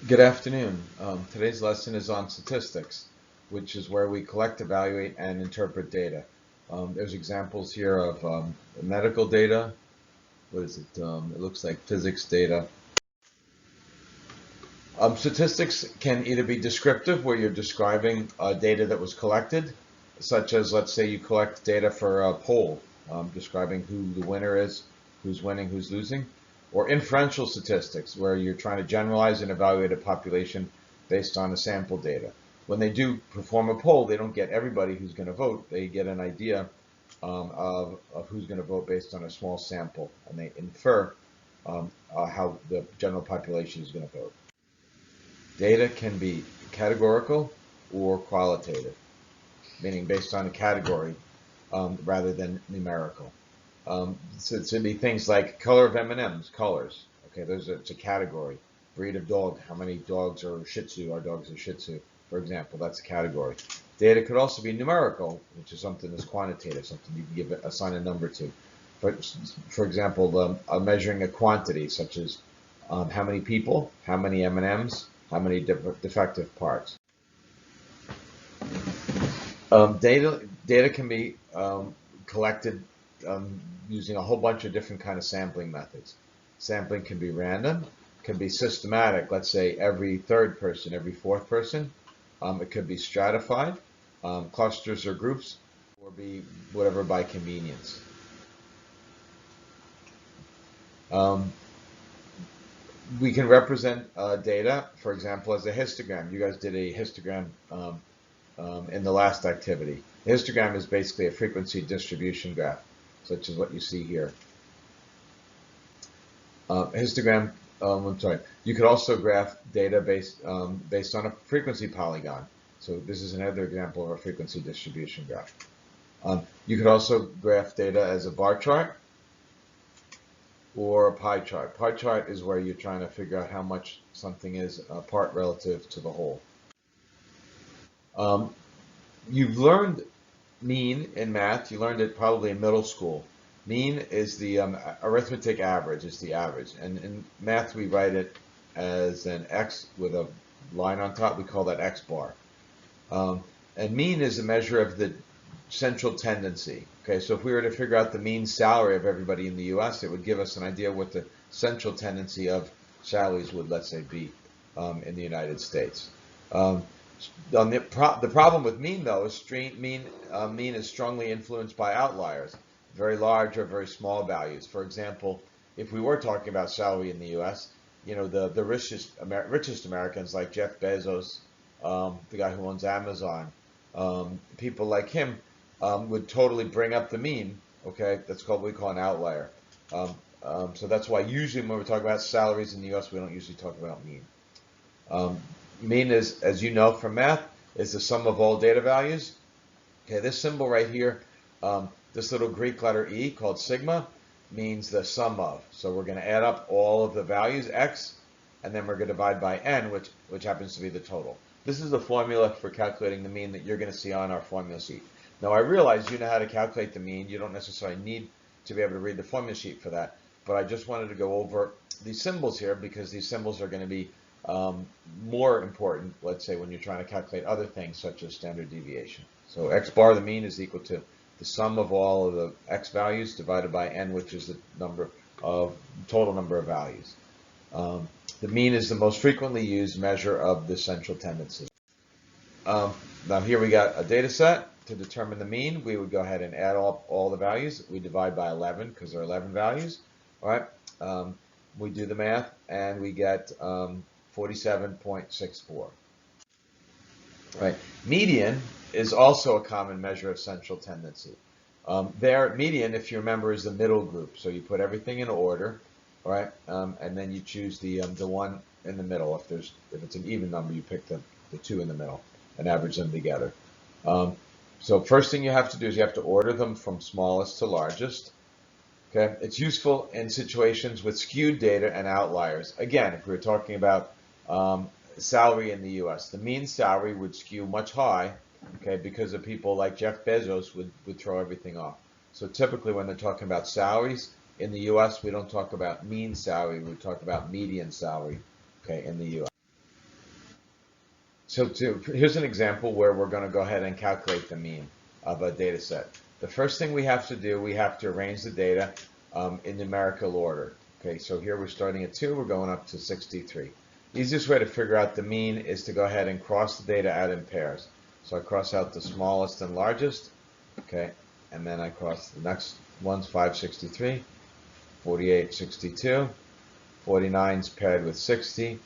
Good afternoon. Today's lesson is on statistics, which is where we collect, evaluate, and interpret data. There's examples here of medical data. What is it? It looks like physics data. Statistics can either be descriptive, where you're describing data that was collected, such as, let's say, you collect data for a poll, describing who the winner is, who's winning, who's losing, or inferential statistics, where you're trying to generalize and evaluate a population based on the sample data. When they do perform a poll, they don't get everybody who's going to vote. They get an idea of who's going to vote based on a small sample, and they infer how the general population is going to vote. Data can be categorical or qualitative, meaning based on a category rather than numerical. So it would be things like color of M&Ms, colors. Okay, it's a category. Breed of dog, how many dogs are Shih Tzu, are dogs are Shih Tzu, for example, that's a category. Data could also be numerical, which is something that's quantitative, something you can assign a number to. For example, measuring a quantity, such as how many people, how many M&Ms, how many defective parts. Data can be collected using a whole bunch of different kind of sampling methods. Sampling can be random, can be systematic. Let's say every third person, every fourth person. It could be stratified, clusters or groups, or be whatever by convenience. We can represent data, for example, as a histogram. You guys did a histogram in the last activity. The histogram is basically a frequency distribution graph, such as what you see here. Histogram, I'm sorry, you could also graph data based on a frequency polygon. So this is another example of a frequency distribution graph. You could also graph data as a bar chart or a pie chart. Pie chart is where you're trying to figure out how much something is a part relative to the whole. You've learned mean in math. You learned it probably in middle school. Mean is the arithmetic average, is the average. And in math, we write it as an X with a line on top. We call that X bar. And mean is a measure of the central tendency. Okay, so if we were to figure out the mean salary of everybody in the U.S., it would give us an idea what the central tendency of salaries would, let's say, be in the United States. The problem with mean, though, is mean is strongly influenced by outliers, very large or very small values. For example, if we were talking about salary in the U.S., you know, the richest Americans like Jeff Bezos, the guy who owns Amazon, people like him would totally bring up the mean. Okay, that's called what we call an outlier. So that's why usually when we're talking about salaries in the U.S., we don't usually talk about mean. Mean is, as you know from math, is the sum of all data values. Okay, this symbol right here, this little Greek letter E called sigma, means the sum of. So we're going to add up all of the values, x, and then we're going to divide by n, which happens to be the total. This is the formula for calculating the mean that you're going to see on our formula sheet. Now I realize you know how to calculate the mean. You don't necessarily need to be able to read the formula sheet for that, but I just wanted to go over these symbols here because these symbols are going to be more important, let's say, when you're trying to calculate other things such as standard deviation. So x bar, the mean, is equal to the sum of all of the x values divided by n, which is the total number of values. The mean is the most frequently used measure of the central tendency. Now here we got a data set. To determine the mean, we would go ahead and add all the values. We divide by 11 because there are 11 values. All right. We do the math and we get 47.64. Right. Median is also a common measure of central tendency. Median, if you remember, is the middle group. So you put everything in order, right? And then you choose the one in the middle. If it's an even number, you pick the two in the middle and average them together. So first thing you have to do is you have to order them from smallest to largest. Okay, it's useful in situations with skewed data and outliers. Again, if we were talking about salary in the U.S., the mean salary would skew much high, okay, because of people like Jeff Bezos would throw everything off. So typically when they're talking about salaries in the U.S., we don't talk about mean salary, we talk about median salary, okay, in the U.S. Here's an example where we're going to go ahead and calculate the mean of a data set. The first thing we have to do, we have to arrange the data in numerical order. Okay, so here we're starting at 2, we're going up to 63. The easiest way to figure out the mean is to go ahead and cross the data out in pairs. So I cross out the smallest and largest, okay, and then I cross the next ones, 563, 48, 62, 49's paired with 60,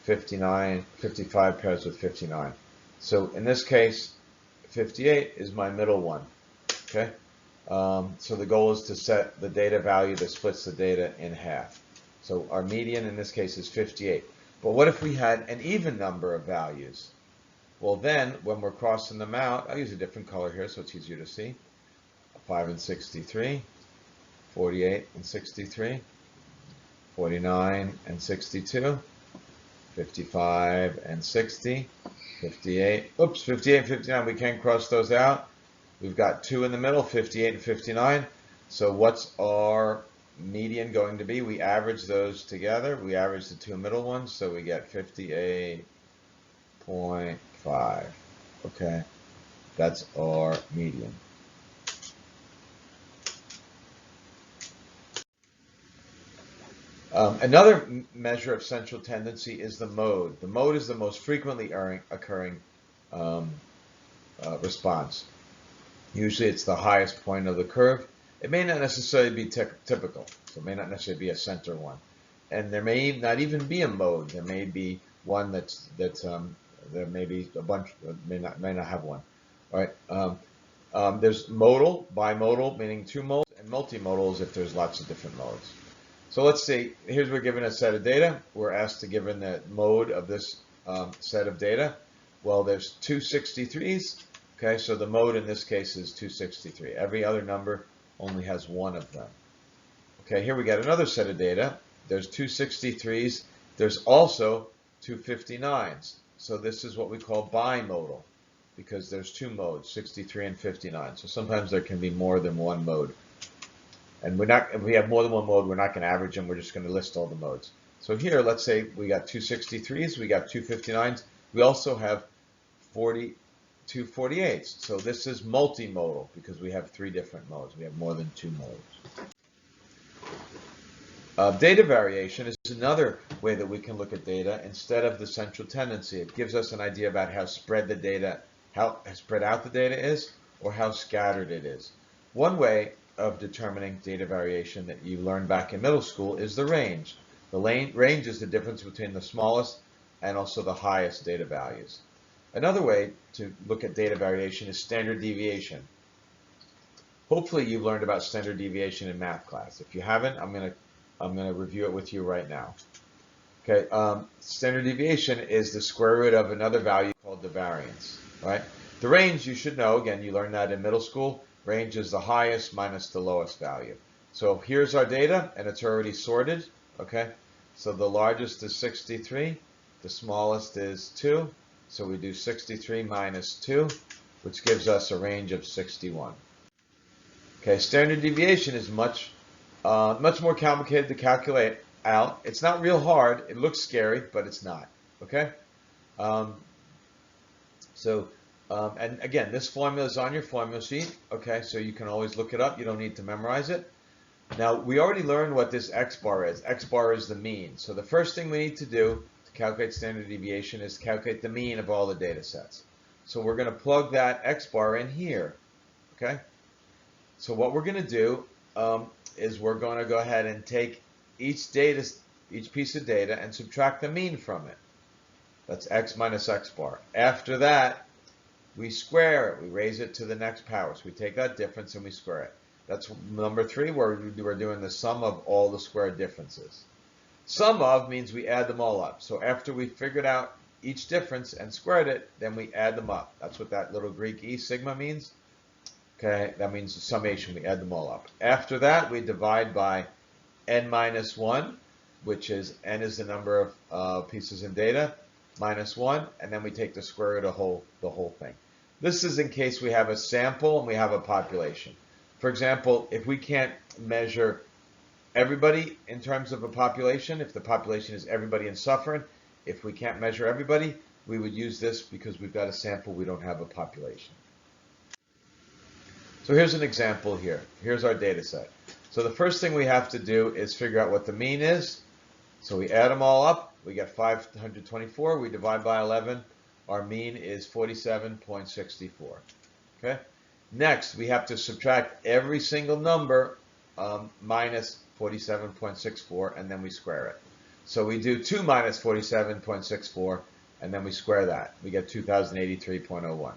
59, 55 pairs with 59. So in this case, 58 is my middle one, okay? So the goal is to set the data value that splits the data in half. So our median in this case is 58. But what if we had an even number of values? Well then, when we're crossing them out, I'll use a different color here so it's easier to see. 5 and 63, 48 and 63, 49 and 62, 55 and 60, 58, 58 and 59, we can't cross those out. We've got 2 in the middle, 58 and 59. So what's our median going to be? We average those together. We average the 2 middle ones, so we get 58.5. Okay, that's our median. Another measure of central tendency is the mode. The mode is the most frequently occurring response. Usually it's the highest point of the curve. It may not necessarily be typical, so it may not necessarily be a center one. And there may not even be a mode. There may be one there may be a bunch, may not have one. All right. There's modal, bimodal, meaning 2 modes, and multimodal is if there's lots of different modes. So let's see, here's we're given a set of data. We're asked to give in the mode of this set of data. Well, there's 2 63s. Okay, so the mode in this case is 263. Every other number only has one of them. Okay, here we got another set of data. There's 2 63s. There's also 2 59s. So this is what we call bimodal because there's 2 modes, 63 and 59. So sometimes there can be more than one mode. And if we have more than one mode, we're not going to average them. We're just going to list all the modes. So here, let's say we got 2 63s, we got 2 59s. We also have 2 48s. So this is multimodal because we have 3 different modes. We have more than 2 modes. Data variation is another way that we can look at data instead of the central tendency. It gives us an idea about how spread out the data is or how scattered it is. One way of determining data variation that you learned back in middle school is the range. The range is the difference between the smallest and also the highest data values. Another way to look at data variation is standard deviation. Hopefully you've learned about standard deviation in math class. If you haven't, I'm going to review it with you right now. Okay, standard deviation is the square root of another value called the variance. Right? The range you should know. Again, you learned that in middle school. Range is the highest minus the lowest value. So here's our data, and it's already sorted. Okay, so the largest is 63, the smallest is 2. So we do 63 minus 2, which gives us a range of 61. Okay, standard deviation is much more complicated to calculate out. It's not real hard. It looks scary, but it's not. Okay. And again, this formula is on your formula sheet, okay, so you can always look it up. You don't need to memorize it. Now, we already learned what this x bar is. X bar is the mean. So the first thing we need to do to calculate standard deviation is to calculate the mean of all the data sets. So we're going to plug that x bar in here, okay? So what we're going to do is we're going to go ahead and take each piece of data and subtract the mean from it. That's x minus x bar. After that, we square it. We raise it to the next power. So we take that difference and we square it. That's number 3, where we're doing the sum of all the squared differences. Sum of means we add them all up. So after we figured out each difference and squared it, then we add them up. That's what that little Greek E, sigma, means. Okay, that means the summation. We add them all up. After that, we divide by n minus 1, which is n is the number of pieces in data, minus 1, and then we take the square root of the whole thing. This is in case we have a sample and we have a population. For example, if we can't measure everybody in terms of a population, if the population is everybody in suffering, if we can't measure everybody, we would use this because we've got a sample, we don't have a population. So here's an example here. Here's our data set. So the first thing we have to do is figure out what the mean is. So we add them all up. We get 524. We divide by 11. Our mean is 47.64. Okay. Next, we have to subtract every single number minus 47.64, and then we square it. So we do 2 minus 47.64, and then we square that. We get 2083.01.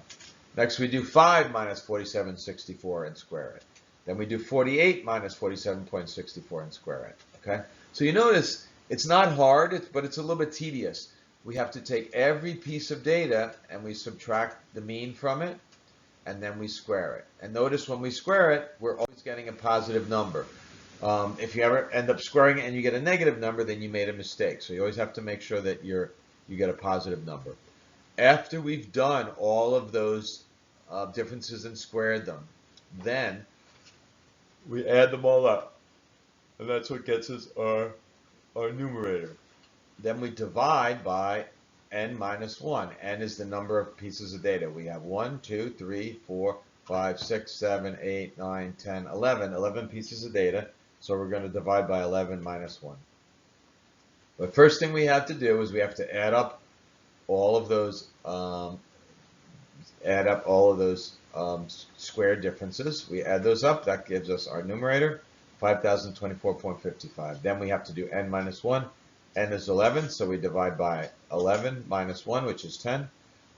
Next, we do 5 minus 47.64 and square it. Then we do 48 minus 47.64 and square it. Okay. So you notice it's not hard, but it's a little bit tedious. We have to take every piece of data and we subtract the mean from it, and then we square it. And notice when we square it, we're always getting a positive number. If you ever end up squaring it and you get a negative number, then you made a mistake. So you always have to make sure that you get a positive number. After we've done all of those differences and squared them, then we add them all up. And that's what gets us our numerator. Then we divide by n minus 1. N is the number of pieces of data. We have 1, 2, 3, 4, 5, 6, 7, 8, 9, 10, 11. 11 pieces of data. So we're going to divide by 11 minus 1. The first thing we have to do is we have to add up all of those square differences. We add those up. That gives us our numerator, 5024.55. Then we have to do n minus 1. N is 11, so we divide by 11 minus 1, which is 10.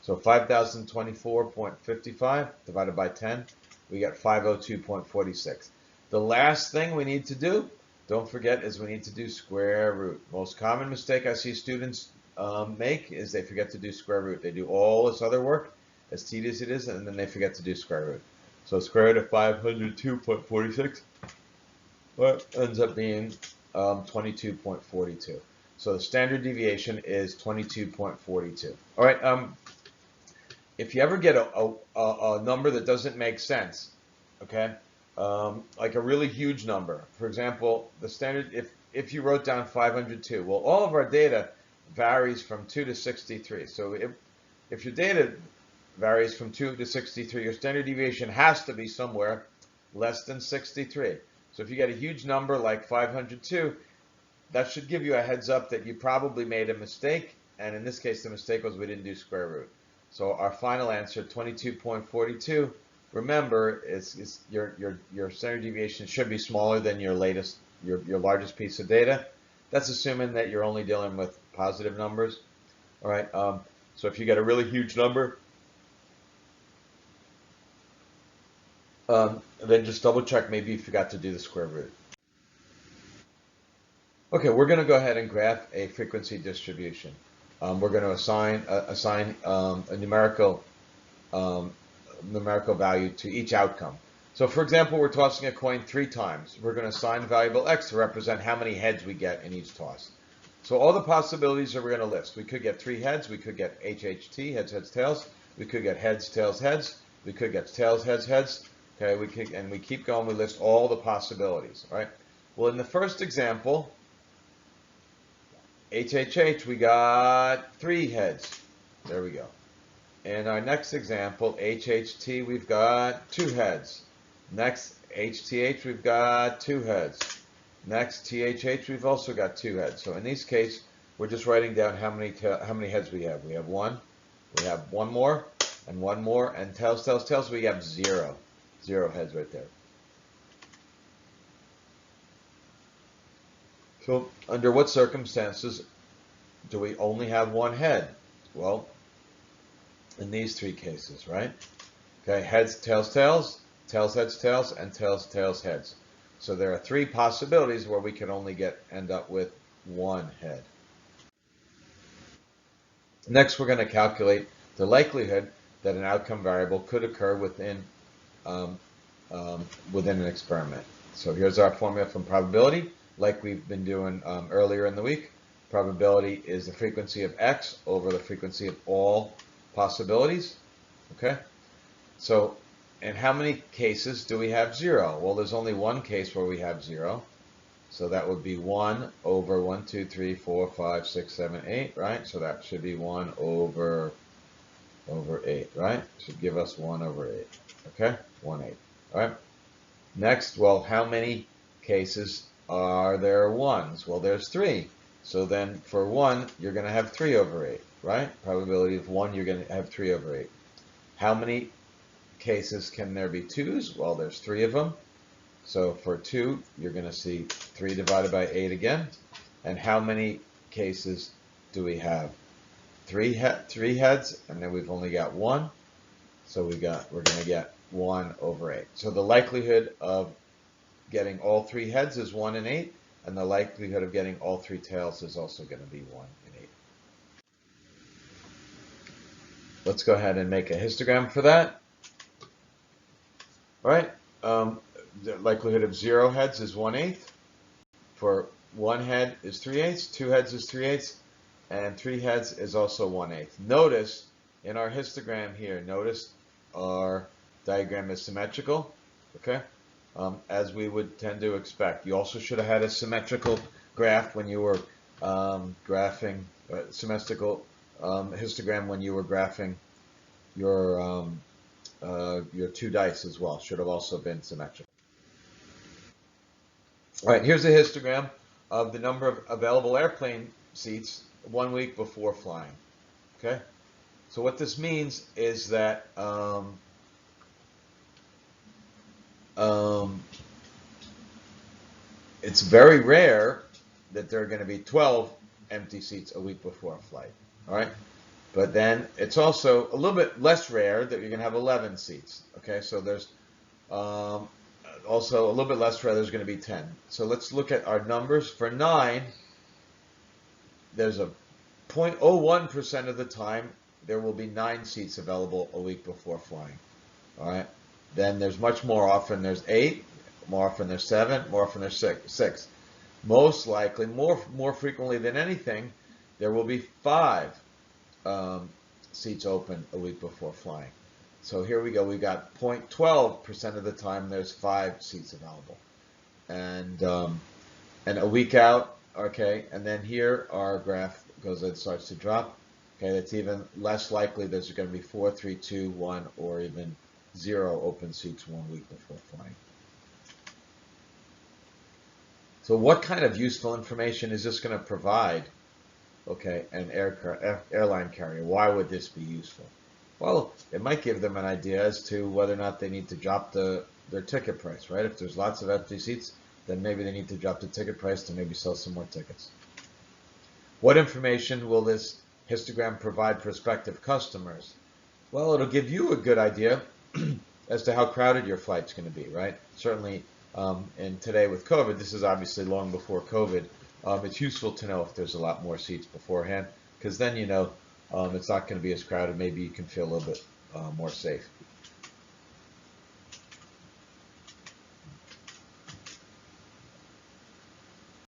So 5024.55 divided by 10, we get 502.46. The last thing we need to do, don't forget, is we need to do square root. Most common mistake I see students make is they forget to do square root. They do all this other work, as tedious it is, and then they forget to do square root. So square root of 502.46 ends up being 22.42. So the standard deviation is 22.42. All right. If you ever get a number that doesn't make sense, okay, like a really huge number, for example, the standard, if you wrote down 502, well, all of our data varies from 2 to 63. So if your data varies from 2 to 63, your standard deviation has to be somewhere less than 63. So if you get a huge number like 502, that should give you a heads up that you probably made a mistake, and in this case the mistake was we didn't do square root. So our final answer, 22.42, remember, is your standard deviation should be smaller than your largest piece of data. That's assuming that you're only dealing with positive numbers. All right. So if you get a really huge number, then just double check maybe you forgot to do the square root. Okay, we're going to go ahead and graph a frequency distribution. We're going to assign a numerical value to each outcome. So for example, we're tossing a coin 3 times. We're going to assign variable x to represent how many heads we get in each toss. So all the possibilities are we're going to list. We could get 3 heads. We could get HHT, heads, heads, tails. We could get heads, tails, heads. We could get tails, heads, heads. Okay, and we keep going. We list all the possibilities. All right. Well, in the first example, HHH, we got 3 heads. There we go. In our next example, HHT, we've got 2 heads. Next, HTH, we've got 2 heads. Next, THH, we've also got 2 heads. So in this case, we're just writing down how many heads we have. We have 1, we have 1 more, and 1 more, and tails, tails, tails, we have 0. 0 heads right there. So under what circumstances do we only have 1 head? Well, in these 3 cases, right? Okay, heads, tails, tails, tails, heads, tails, and tails, tails, heads. So there are 3 possibilities where we can only end up with 1 head. Next, we're going to calculate the likelihood that an outcome variable could occur within an experiment. So here's our formula from probability. Like we've been doing earlier in the week, probability is the frequency of x over the frequency of all possibilities. Okay? So, in how many cases do we have 0? Well, there's only one case where we have 0. So that would be 1 over 1, 2, 3, 4, 5, 6, 7, 8, right? So that should be 1 over 8, right? Should give us 1 over 8. Okay? 1/8. All right? Next, well, how many cases are there ones? Well, there's 3. So then for 1, you're going to have 3 over 8, right? Probability of 1, you're going to have 3 over 8. How many cases can there be 2's? Well, there's 3 of them. So for 2, you're going to see 3 divided by 8 again. And how many cases do we have? 3 heads, and then we've only got 1. So we're going to get 1 over 8. So the likelihood of getting all 3 heads is 1 in 8, and the likelihood of getting all 3 tails is also going to be 1 in 8. Let's go ahead and make a histogram for that. All right. The likelihood of 0 heads is 1/8. For 1 head is 3/8, 2 heads is 3/8, and 3 heads is also 1/8. Notice in our histogram here, notice our diagram is symmetrical, okay? As we would tend to expect. You also should have had a symmetrical graph when you were graphing, symmetrical histogram when you were graphing your 2 dice as well. Should have also been symmetrical. All right, here's a histogram of the number of available airplane seats 1 week before flying. Okay, so what this means is that it's very rare that there are going to be 12 empty seats a week before a flight. All right, but then it's also a little bit less rare that you're going to have 11 seats. Okay, so there's also a little bit less rare there's going to be 10. So let's look at our numbers. For 9, there's a 0.01% of the time there will be 9 seats available a week before flying. All right. Then there's much more often there's 8, more often there's 7, more often there's 6. Most likely, more frequently than anything, there will be 5 seats open a week before flying. So here we go. We got 0.12% of the time there's 5 seats available, and a week out. Okay, and then here our graph goes and starts to drop. Okay, that's even less likely there's going to be 4, 3, 2, 1, or even 0 open seats 1 week before flying. So what kind of useful information is this going to provide? Okay, an airline carrier. Why would this be useful? Well, it might give them an idea as to whether or not they need to drop their ticket price, right? If there's lots of empty seats, then maybe they need to drop the ticket price to maybe sell some more tickets. What information will this histogram provide prospective customers? Well, it'll give you a good idea as to how crowded your flight's going to be, right? Certainly, and today with COVID, this is obviously long before COVID, it's useful to know if there's a lot more seats beforehand, because then you know it's not going to be as crowded. Maybe you can feel a little bit more safe.